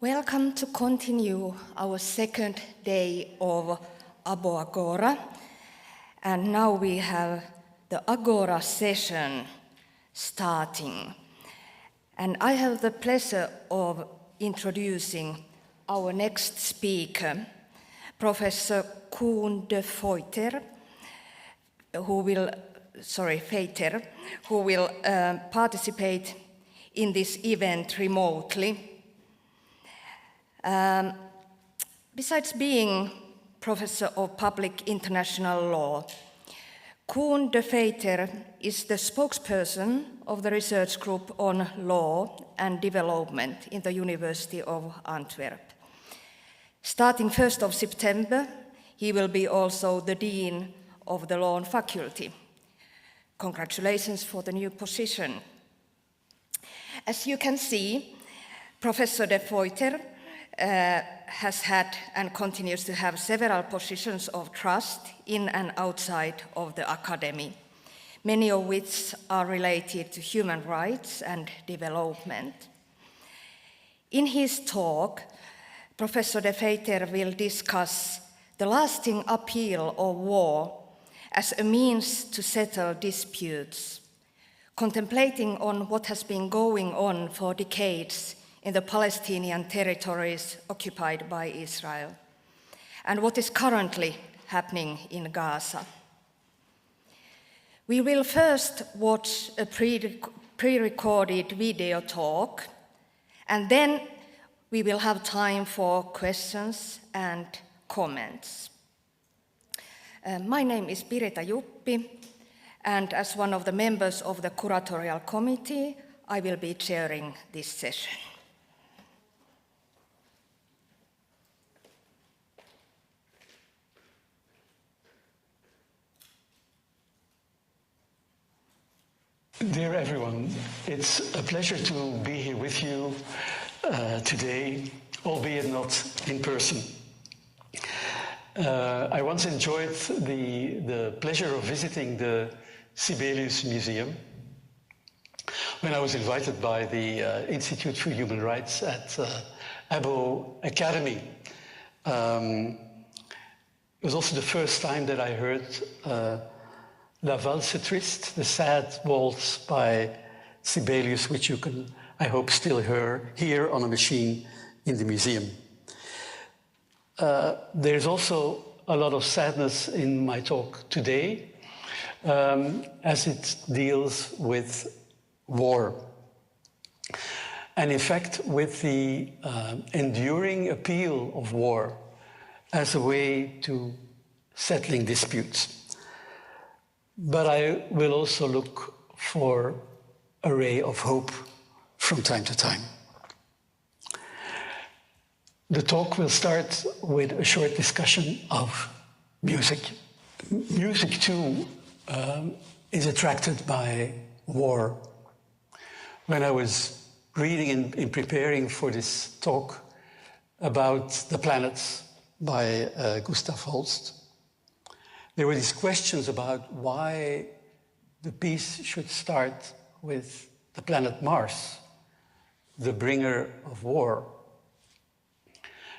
Welcome to continue our second day of Abo Agora. And now we have the Agora session starting. And I have the pleasure of introducing our next speaker, Professor Koen de Feyter, who will participate in this event remotely. Besides being Professor of Public International Law, Koen de Feyter is the spokesperson of the research group on law and development in the University of Antwerp. Starting 1st of September, he will be also the Dean of the Law faculty. Congratulations for the new position. As you can see, Professor de Feyter has had and continues to have several positions of trust in and outside of the academy, many of which are related to human rights and development. In his talk, Professor de Feyter will discuss the lasting appeal of war as a means to settle disputes, contemplating on what has been going on for decades in the Palestinian territories occupied by Israel, and what is currently happening in Gaza. We will first watch a pre-recorded video talk, and then we will have time for questions and comments. My name is Pirita Juppi, and as one of the members of the curatorial committee, I will be chairing this session. Dear everyone, it's a pleasure to be here with you today, albeit not in person. I once enjoyed the pleasure of visiting the Sibelius Museum when I was invited by the Institute for Human Rights at Abo Academy. It was also the first time that I heard La Valse Triste, the sad waltz by Sibelius, which you can, I hope, still hear on a machine in the museum. There's also a lot of sadness in my talk today, as it deals with war. And in fact, with the enduring appeal of war as a way to settling disputes. But I will also look for a ray of hope from time to time. The talk will start with a short discussion of music. Music, too, is attracted by war. When I was reading in preparing for this talk about The Planets by Gustav Holst, there were these questions about why the piece should start with the planet Mars, the bringer of war.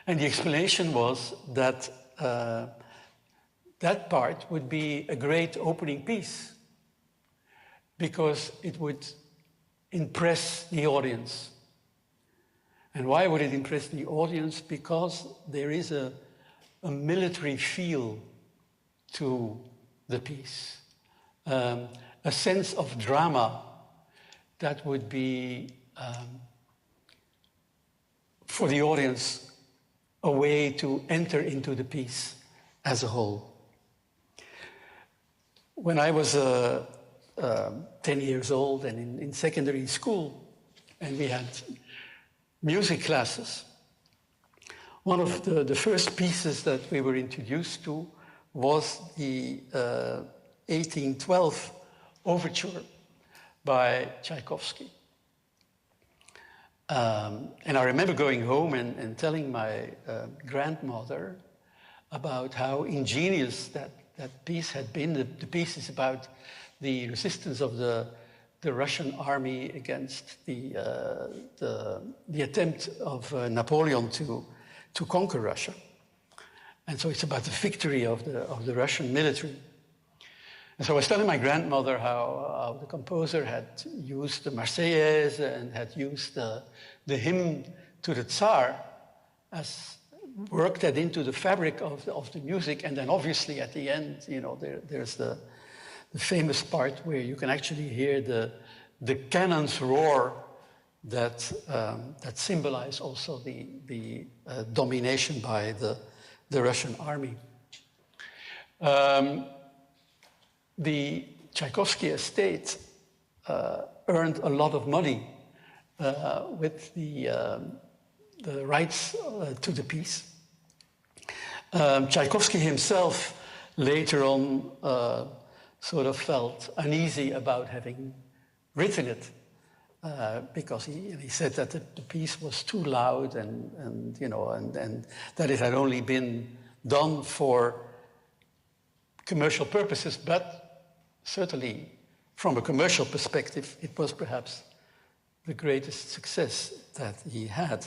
And the explanation was that that part would be a great opening piece because it would impress the audience. And why would it impress the audience? Because there is a military feel to the piece, a sense of drama that would be, for the audience, a way to enter into the piece as a whole. When I was 10 years old and in secondary school, and we had music classes, one of the first pieces that we were introduced to was the 1812 overture by Tchaikovsky. And I remember going home and telling my grandmother about how ingenious that piece had been. The piece is about the resistance of the the Russian army against the attempt of Napoleon to conquer Russia. And so it's about the victory of the Russian military. And so I was telling my grandmother how the composer had used the Marseillaise and had used the hymn to the Tsar, as worked that into the fabric of the music. And then obviously at the end, you know, there's the famous part where you can actually hear the cannons roar that symbolize also the domination by the Russian army. The Tchaikovsky estate earned a lot of money with the rights to the piece. Tchaikovsky himself later on sort of felt uneasy about having written it because he said that the piece was too loud and that it had only been done for commercial purposes, but certainly from a commercial perspective, it was perhaps the greatest success that he had.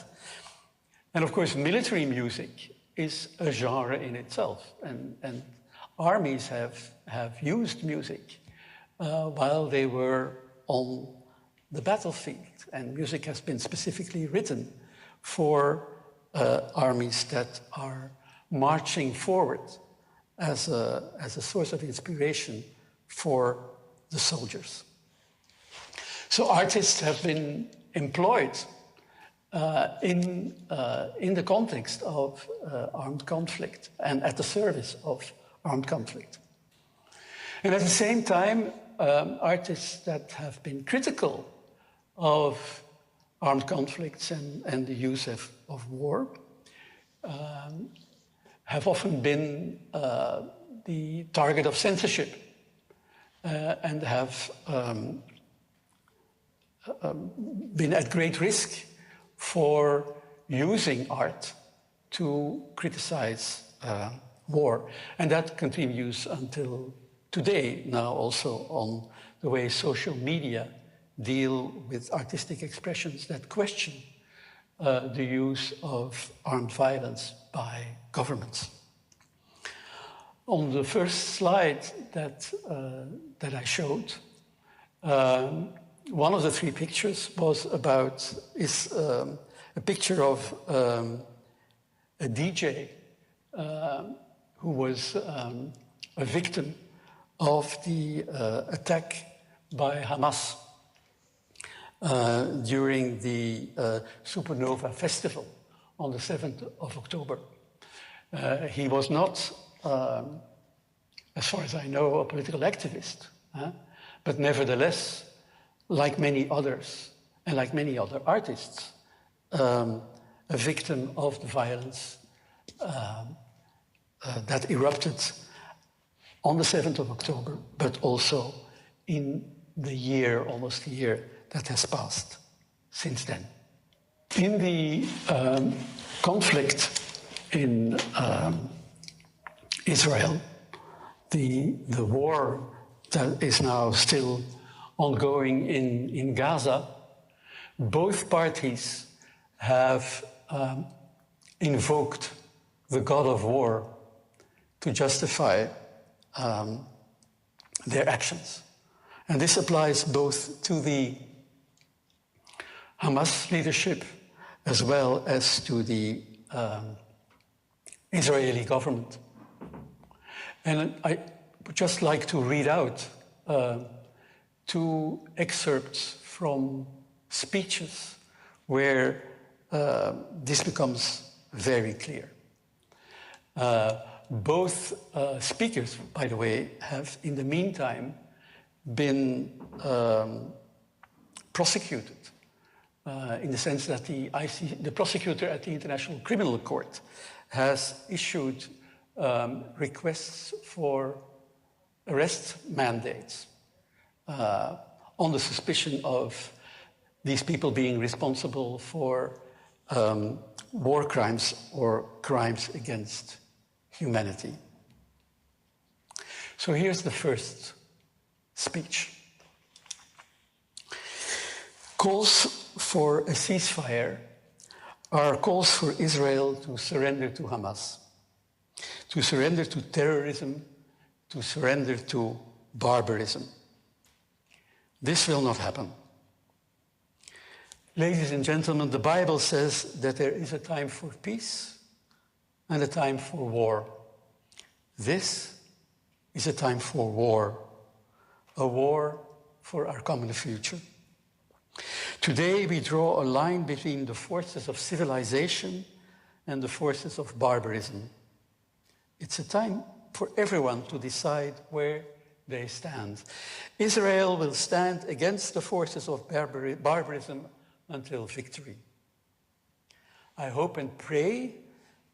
And of course, military music is a genre in itself, and armies have used music while they were on the battlefield, and music has been specifically written for armies that are marching forward as a source of inspiration for the soldiers. So artists have been employed in the context of armed conflict and at the service of armed conflict. And at the same time, artists that have been critical of armed conflicts and the use of war have often been the target of censorship and have been at great risk for using art to criticize war. And that continues until today, now also on the way social media deal with artistic expressions that question the use of armed violence by governments. On the first slide that I showed, one of the three pictures is a picture of a DJ who was a victim of the attack by Hamas during the Supernova Festival on the 7th of October. He was not, as far as I know, a political activist, but nevertheless, like many others, and like many other artists, a victim of the violence that erupted on the 7th of October, but also in the year, almost a year, that has passed since then. In the conflict in Israel, the war that is now still ongoing in Gaza, both parties have invoked the god of war to justify their actions. And this applies both to the Hamas leadership as well as to the Israeli government. And I would just like to read out two excerpts from speeches where this becomes very clear. Both speakers, by the way, have in the meantime been prosecuted in the sense that the prosecutor at the International Criminal Court has issued requests for arrest mandates on the suspicion of these people being responsible for war crimes or crimes against humanity. So here's the first speech. Calls for a ceasefire are calls for Israel to surrender to Hamas, to surrender to terrorism, to surrender to barbarism. This will not happen. Ladies and gentlemen, the Bible says that there is a time for peace and a time for war. This is a time for war, a war for our common future. Today we draw a line between the forces of civilization and the forces of barbarism. It's a time for everyone to decide where they stand. Israel will stand against the forces of barbarism until victory. I hope and pray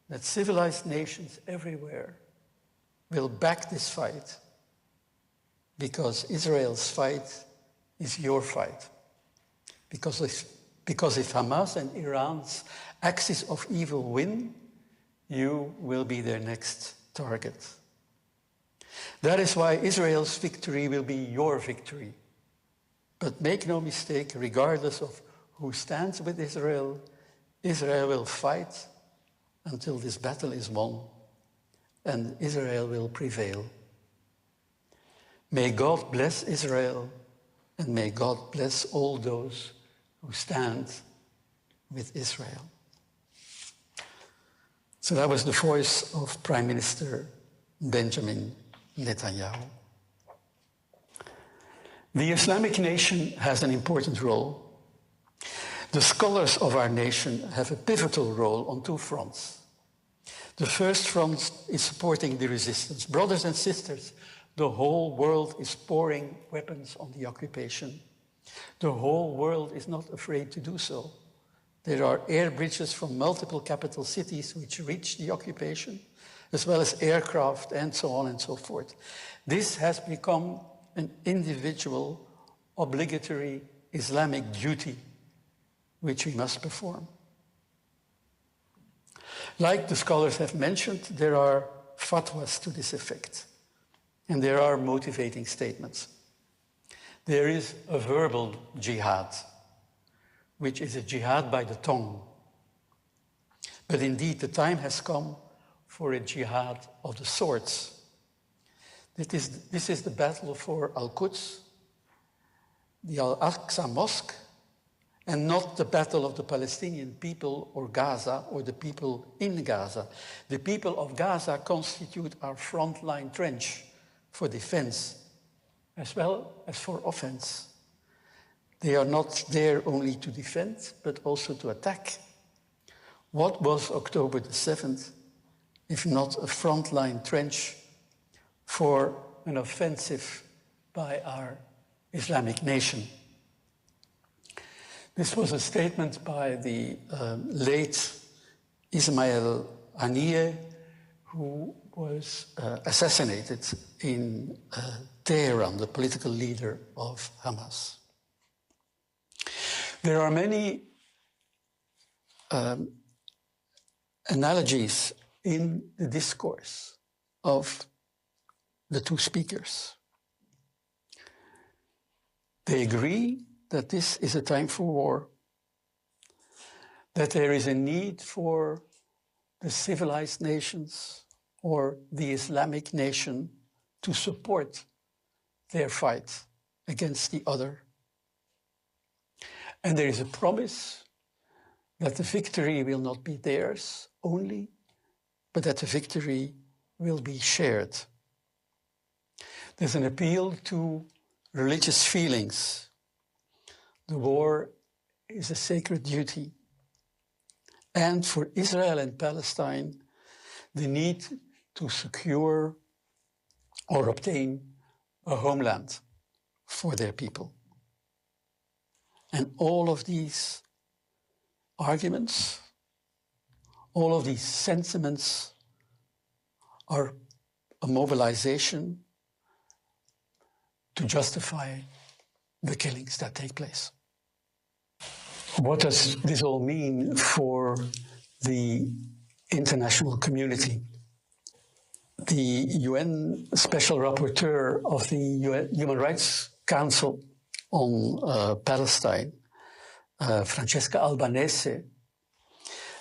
that civilized nations everywhere will back this fight, because Israel's fight is your fight. Because if Hamas and Iran's axis of evil win, you will be their next target. That is why Israel's victory will be your victory. But make no mistake, regardless of who stands with Israel, Israel will fight until this battle is won, and Israel will prevail. May God bless Israel, and may God bless all those who stand with Israel. So that was the voice of Prime Minister Benjamin Netanyahu. The Islamic nation has an important role. The scholars of our nation have a pivotal role on two fronts. The first front is supporting the resistance. Brothers and sisters, the whole world is pouring weapons on the occupation. The whole world is not afraid to do so. There are air bridges from multiple capital cities which reach the occupation, as well as aircraft and so on and so forth. This has become an individual, obligatory Islamic duty which we must perform. Like the scholars have mentioned, there are fatwas to this effect, and there are motivating statements. There is a verbal jihad, which is a jihad by the tongue. But indeed, the time has come for a jihad of the swords. This is the battle for Al-Quds, the Al-Aqsa Mosque, and not the battle of the Palestinian people or Gaza or the people in Gaza. The people of Gaza constitute our frontline trench for defense as well as for offense. They are not there only to defend, but also to attack. What was October the 7th if not a frontline trench for an offensive by our Islamic nation? This was a statement by the late Ismail Haniyeh, who was assassinated in Tehran, the political leader of Hamas. There are many analogies in the discourse of the two speakers. They agree that this is a time for war, that there is a need for the civilized nations or the Islamic nation to support their fight against the other. And there is a promise that the victory will not be theirs only, but that the victory will be shared. There's an appeal to religious feelings. The war is a sacred duty. And for Israel and Palestine, the need to secure or obtain a homeland for their people. And all of these arguments, all of these sentiments are a mobilization to justify the killings that take place. What does this all mean for the international community? The UN Special Rapporteur of the UN Human Rights Council on Palestine Francesca Albanese,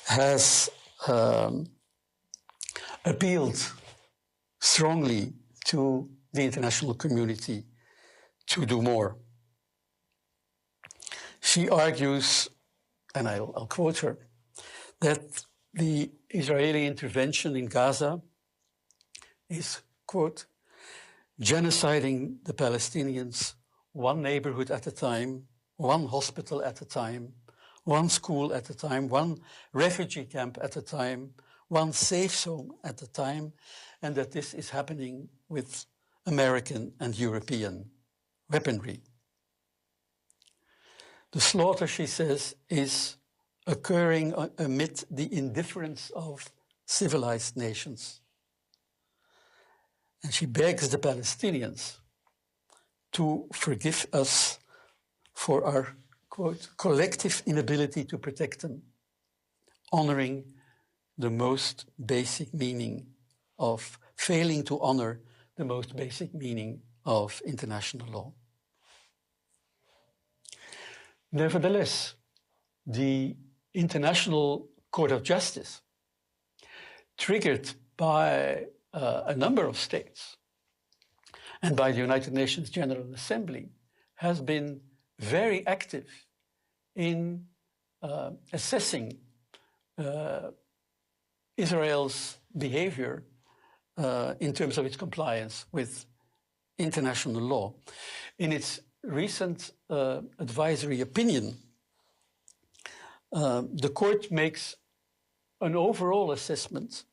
has appealed strongly to the international community to do more. She argues, and I'll quote her, that the Israeli intervention in Gaza is, quote, genociding the Palestinians one neighborhood at a time, one hospital at a time, one school at a time, one refugee camp at a time, one safe zone at a time, and that this is happening with American and European weaponry. The slaughter, she says, is occurring amid the indifference of civilized nations. And she begs the Palestinians to forgive us for our, quote, collective inability to protect them, honoring the most basic meaning of, failing to honor the most basic meaning of international law. Nevertheless, the International Court of Justice, triggered by a number of states and by the United Nations General Assembly, has been very active in assessing Israel's behavior in terms of its compliance with international law. In its recent advisory opinion, the court makes an overall assessment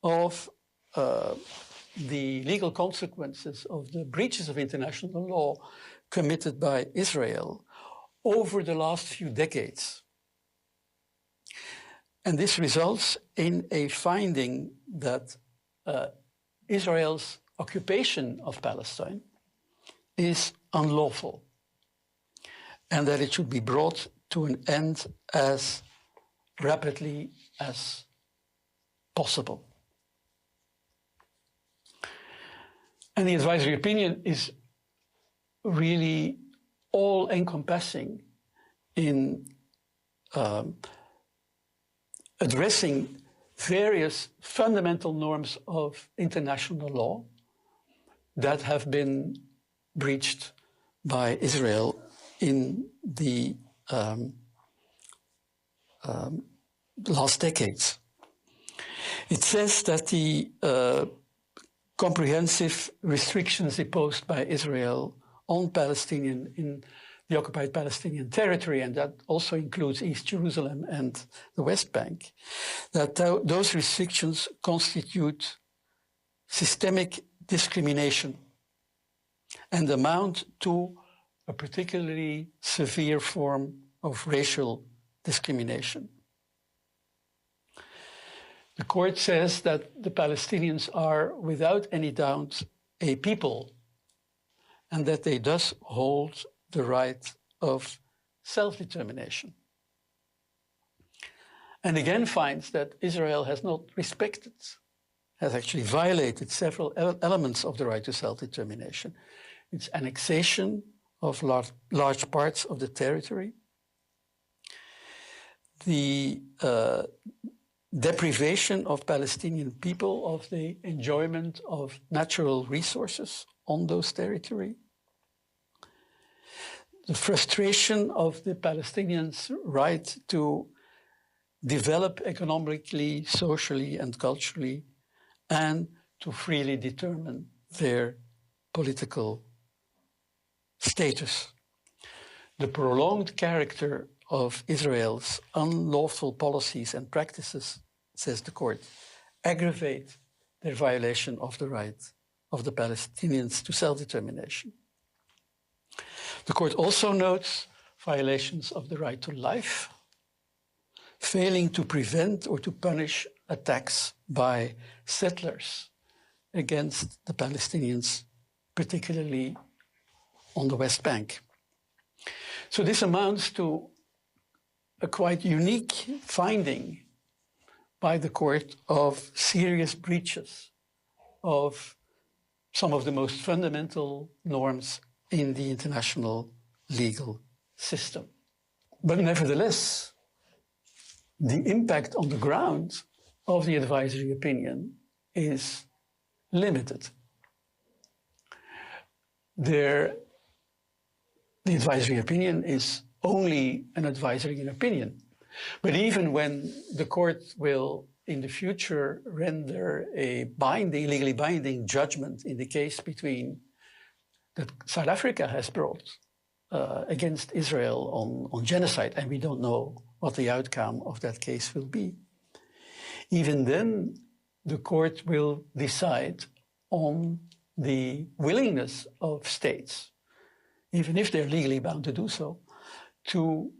of the legal consequences of the breaches of international law committed by Israel over the last few decades. And this results in a finding that Israel's occupation of Palestine is unlawful and that it should be brought to an end as rapidly as possible. And the advisory opinion is really all-encompassing in addressing various fundamental norms of international law that have been breached by Israel in the last decades. It says that the comprehensive restrictions imposed by Israel on Palestinian in the occupied Palestinian territory, and that also includes East Jerusalem and the West Bank, that those restrictions constitute systemic discrimination and amount to a particularly severe form of racial discrimination. The court says that the Palestinians are, without any doubt, a people, and that they thus hold the right of self-determination. And again finds that Israel has not respected, has actually violated several elements of the right to self-determination. Its annexation of large parts of the territory, the deprivation of Palestinian people of the enjoyment of natural resources on those territories, the frustration of the Palestinians' right to develop economically, socially, and culturally, and to freely determine their political status. The prolonged character of Israel's unlawful policies and practices, says the court, aggravate their violation of the right of the Palestinians to self-determination. The court also notes violations of the right to life, failing to prevent or to punish attacks by settlers against the Palestinians, particularly on the West Bank. So this amounts to a quite unique finding by the court of serious breaches of some of the most fundamental norms in the international legal system. But nevertheless, the impact on the ground of the advisory opinion is limited. The advisory opinion is only an advisory opinion. But even when the court will in the future render a legally binding judgment in the case that South Africa has brought against Israel on genocide, and we don't know what the outcome of that case will be, even then the court will decide on the willingness of states, even if they're legally bound to do so, to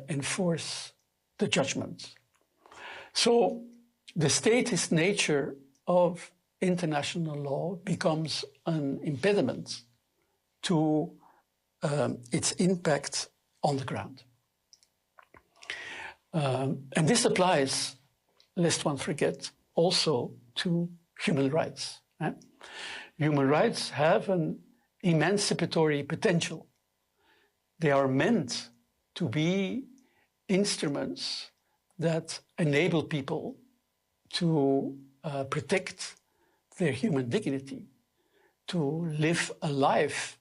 enforce the judgment. So the statist nature of international law becomes an impediment to its impact on the ground. And this applies, lest one forget, also to human rights. Human rights have an emancipatory potential. They are meant to be instruments that enable people to protect their human dignity, to live a life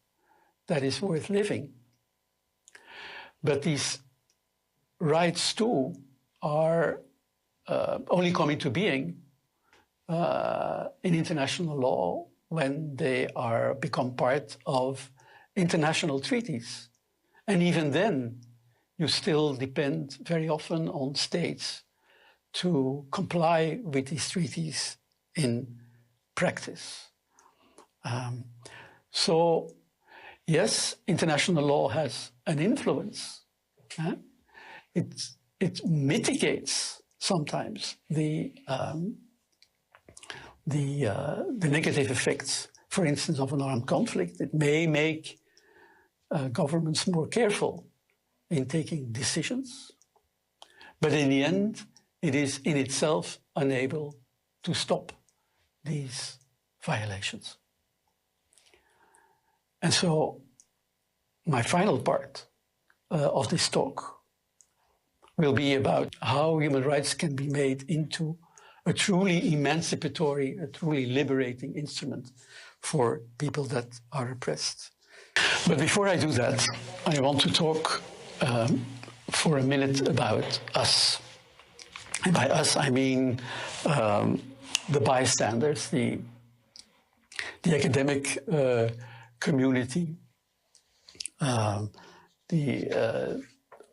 that is worth living. But these rights too are only coming to being in international law when they become part of international treaties. And even then, you still depend very often on states to comply with these treaties in practice. So, yes, international law has an influence. It mitigates sometimes the negative effects, for instance, of an armed conflict. It may make governments more careful in taking decisions, but in the end, it is in itself unable to stop these violations. And so my final part of this talk will be about how human rights can be made into a truly emancipatory, a truly liberating instrument for people that are oppressed. But before I do that, I want to talk for a minute about us. And by us, I mean the bystanders, the academic community, the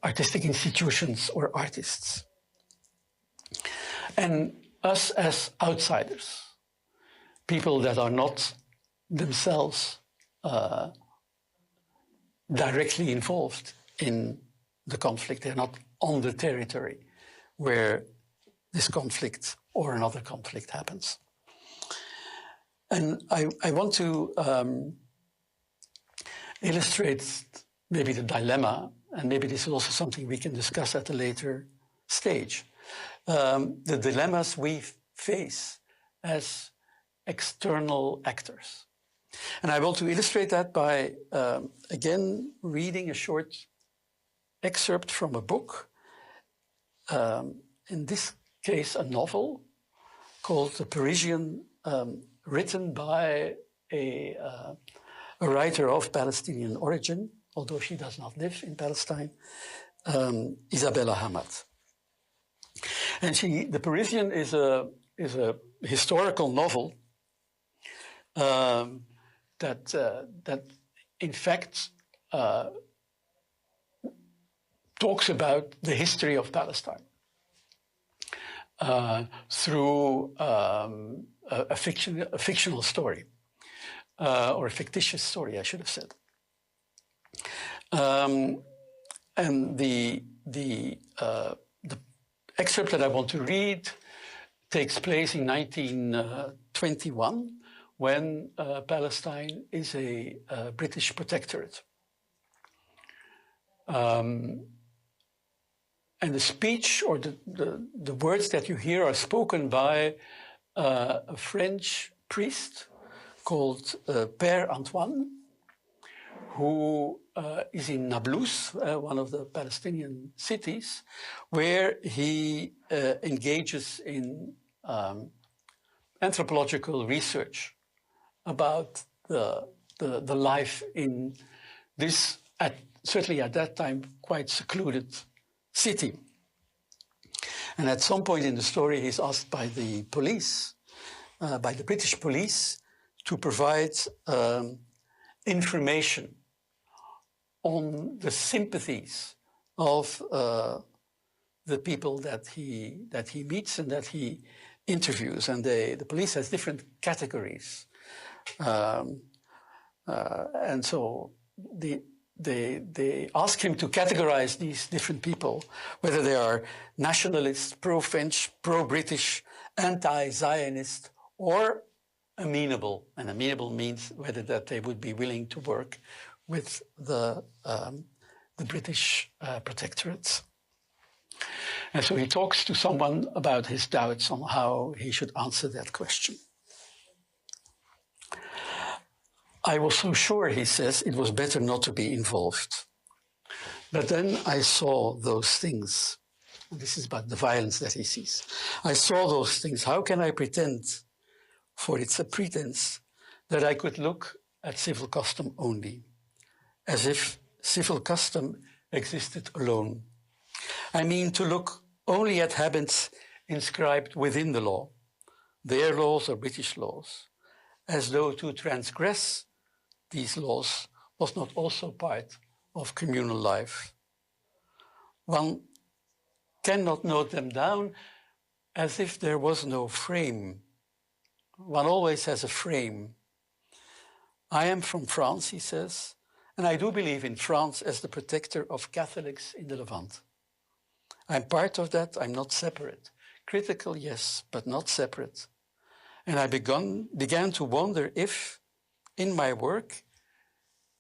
artistic institutions or artists. And us as outsiders, people that are not themselves directly involved in the conflict. They're not on the territory where this conflict or another conflict happens. And I want to illustrate maybe the dilemma, and maybe this is also something we can discuss at a later stage. The dilemmas we face as external actors. And I want to illustrate that by, again, reading a short excerpt from a book, in this case, a novel called The Parisian, written by a writer of Palestinian origin, although she does not live in Palestine, Isabella Hamad. And The Parisian is a historical novel that in fact talks about the history of Palestine through a fictional story, or a fictitious story, I should have said. And the excerpt that I want to read takes place in 1921, when Palestine is a British protectorate. And the speech or the words that you hear are spoken by a French priest called Père Antoine, who is in Nablus, one of the Palestinian cities, where he engages in anthropological research about the life in this, certainly at that time, quite secluded city. And at some point in the story, he's asked by the police, by the British police, to provide information on the sympathies of the people that he meets and that he interviews. And the police has different categories. And so they ask him to categorize these different people, whether they are nationalists, pro-French, pro-British, anti-Zionist, or amenable. And amenable means whether that they would be willing to work with the British protectorates. And so he talks to someone about his doubts on how he should answer that question. I was so sure, he says, it was better not to be involved. But then I saw those things. And this is about the violence that he sees. I saw those things. How can I pretend, for it's a pretense, that I could look at civil custom only, as if civil custom existed alone? I mean, to look only at habits inscribed within the law, their laws or British laws, as though to transgress these laws was not also part of communal life. One cannot note them down as if there was no frame. One always has a frame. I am from France, he says, and I do believe in France as the protector of Catholics in the Levant. I'm part of that, I'm not separate. Critical, yes, but not separate. And I began to wonder if, in my work,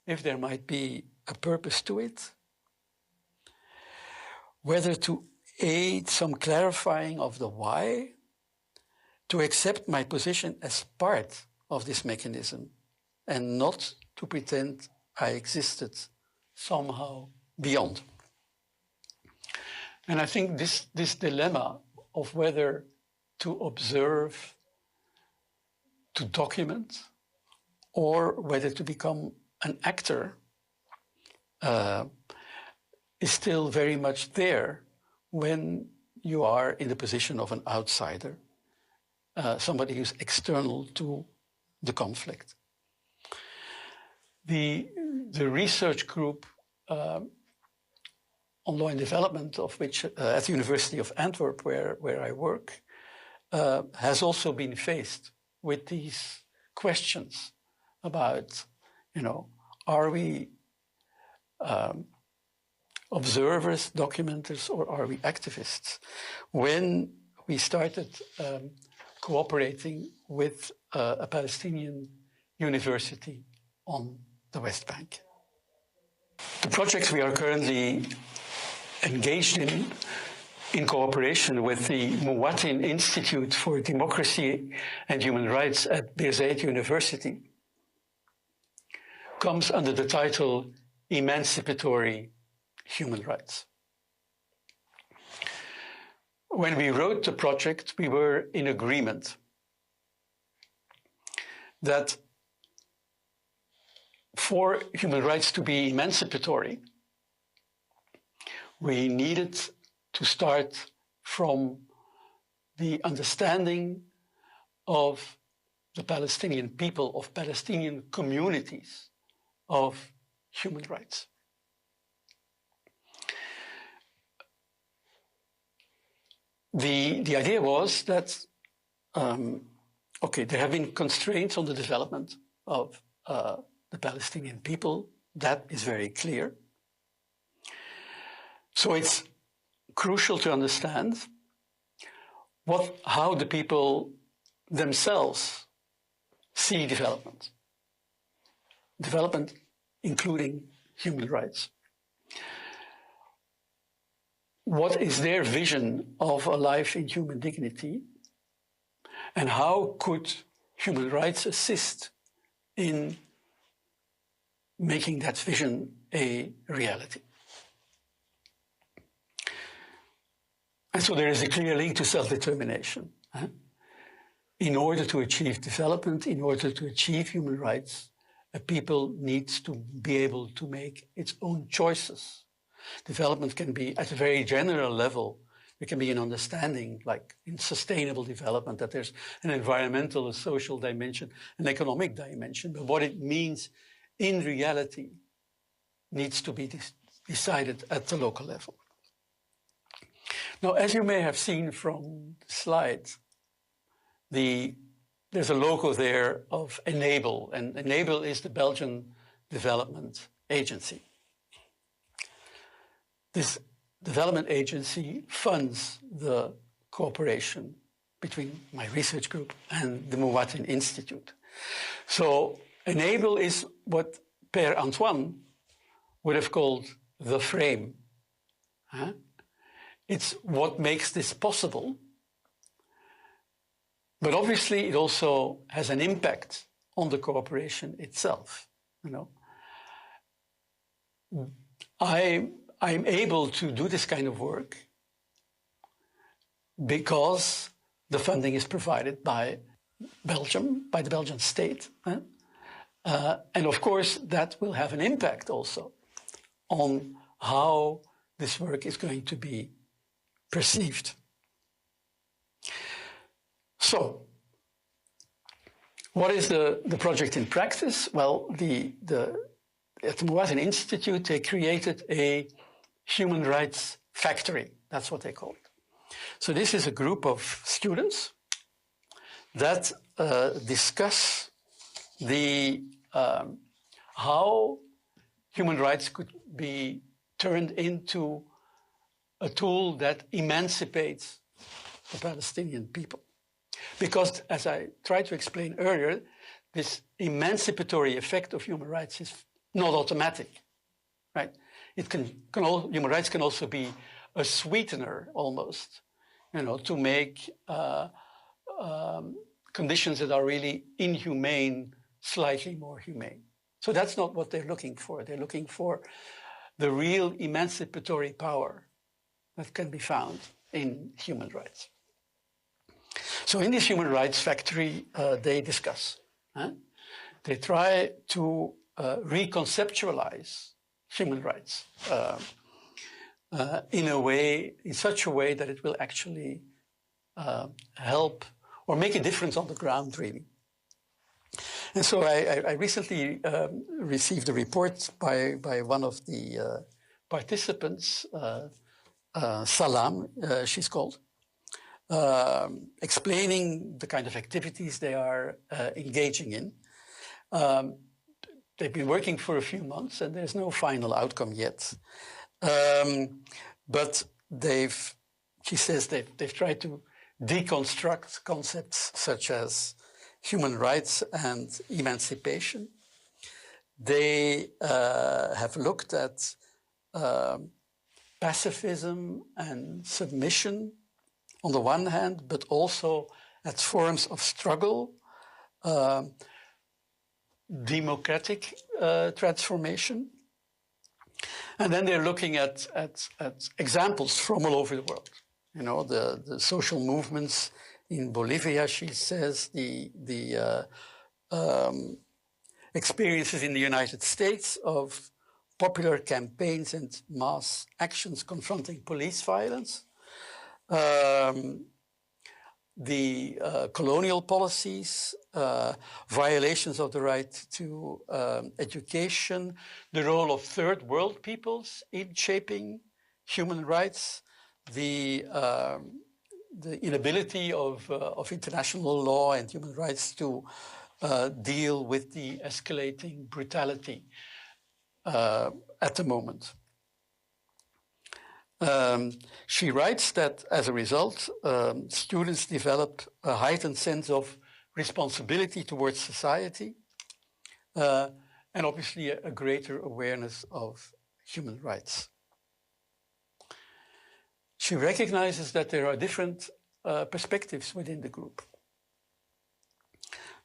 if there might be a purpose to it, whether to aid some clarifying of the why, to accept my position as part of this mechanism, and not to pretend I existed somehow beyond. And I think this dilemma of whether to observe, to document, or whether to become an actor is still very much there when you are in the position of an outsider, somebody who's external to the conflict. The research group on law and development, of which at the University of Antwerp, where I work, has also been faced with these questions about, are we observers, documenters, or are we activists? When we started cooperating with a Palestinian university on the West Bank. The project we are currently engaged in cooperation with the Muwatin Institute for Democracy and Human Rights at Birzeit University, comes under the title Emancipatory Human Rights. When we wrote the project, we were in agreement that for human rights to be emancipatory, we needed to start from the understanding of the Palestinian people, of Palestinian communities, of human rights. The idea was that, there have been constraints on the development of the Palestinian people. That is very clear. So it's crucial to understand how the people themselves see development. Development including human rights. What is their vision of a life in human dignity? And how could human rights assist in making that vision a reality. And so there is a clear link to self-determination. In order to achieve development, in order to achieve human rights, a people needs to be able to make its own choices. Development can be at a very general level. There can be an understanding, like in sustainable development, that there's an environmental, a social dimension, an economic dimension. But what it means in reality needs to be decided at the local level. Now, as you may have seen from the slides, there's a logo there of Enable, and Enable is the Belgian development agency. This development agency funds the cooperation between my research group and the Mouatin Institute. So Enable is what Père Antoine would have called the frame. It's what makes this possible. But obviously, it also has an impact on the cooperation itself. I'm able to do this kind of work because the funding is provided by Belgium, by the Belgian state. And of course, that will have an impact also on how this work is going to be perceived. So, what is the project in practice? Well, at the Mouatin Institute, they created a human rights factory. That's what they call it. So this is a group of students that discuss how human rights could be turned into a tool that emancipates the Palestinian people. Because, as I tried to explain earlier, this emancipatory effect of human rights is not automatic, right? Human rights can also be a sweetener, almost, to make conditions that are really inhumane slightly more humane. So that's not what they're looking for. They're looking for the real emancipatory power that can be found in human rights. So in this human rights factory, they discuss. They try to reconceptualize human rights in such a way that it will actually help or make a difference on the ground, really. And so I recently received a report by one of the participants, Salam, she's called, explaining the kind of activities they are engaging in. They've been working for a few months and there's no final outcome yet. But she says they've tried to deconstruct concepts such as human rights and emancipation. They have looked at pacifism and submission on the one hand, but also at forms of struggle, democratic transformation. And then they're looking at examples from all over the world. The social movements in Bolivia, she says, the experiences in the United States of popular campaigns and mass actions confronting police violence, the colonial policies, violations of the right to education, the role of third world peoples in shaping human rights, the inability of international law and human rights to deal with the escalating brutality at the moment. She writes that as a result, students develop a heightened sense of responsibility towards society and obviously a greater awareness of human rights. She recognizes that there are different perspectives within the group.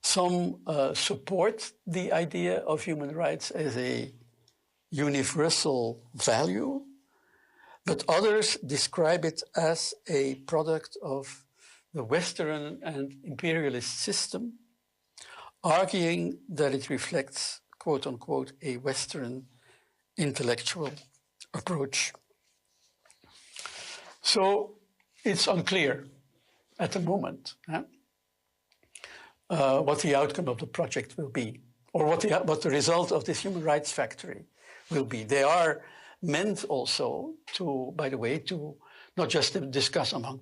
Some support the idea of human rights as a universal value, but others describe it as a product of the Western and imperialist system, arguing that it reflects, quote unquote, a Western intellectual approach. So it's unclear at the moment what the outcome of the project will be, or what the result of this human rights factory will be. They are meant also to, by the way, to not just discuss among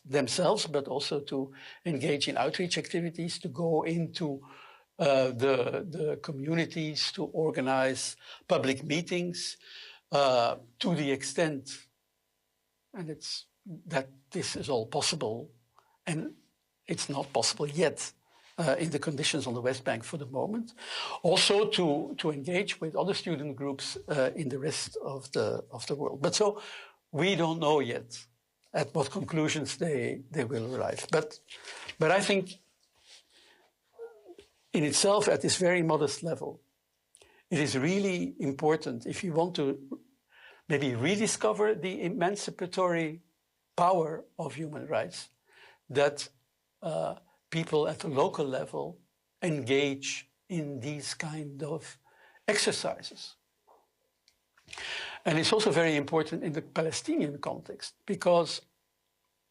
themselves, but also to engage in outreach activities, to go into the communities, to organize public meetings, to the extent, and it's that this is all possible, and it's not possible yet in the conditions on the West Bank for the moment. Also to engage with other student groups in the rest of the world. But so we don't know yet at what conclusions they will arrive. But I think in itself, at this very modest level, it is really important, if you want to maybe rediscover the emancipatory power of human rights, that people at the local level engage in these kind of exercises. And it's also very important in the Palestinian context, because,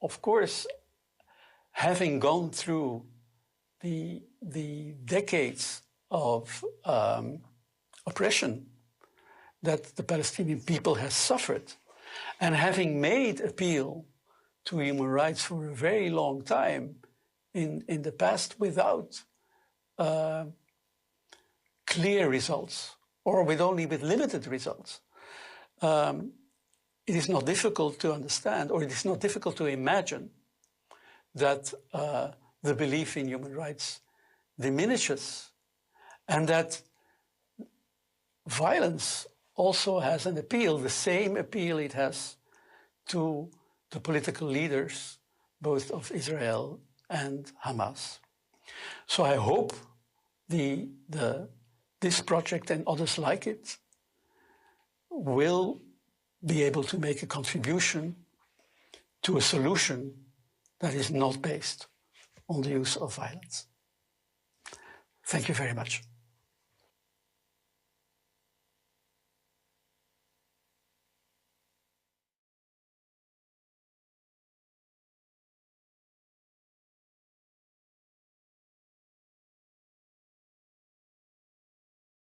of course, having gone through the decades of oppression that the Palestinian people has suffered, and having made appeal to human rights for a very long time in the past without clear results, or only with limited results, it is not difficult to understand, or it is not difficult to imagine that the belief in human rights diminishes, and that violence also has an appeal, the same appeal it has to the political leaders, both of Israel and Hamas. So I hope this project and others like it will be able to make a contribution to a solution that is not based on the use of violence. Thank you very much.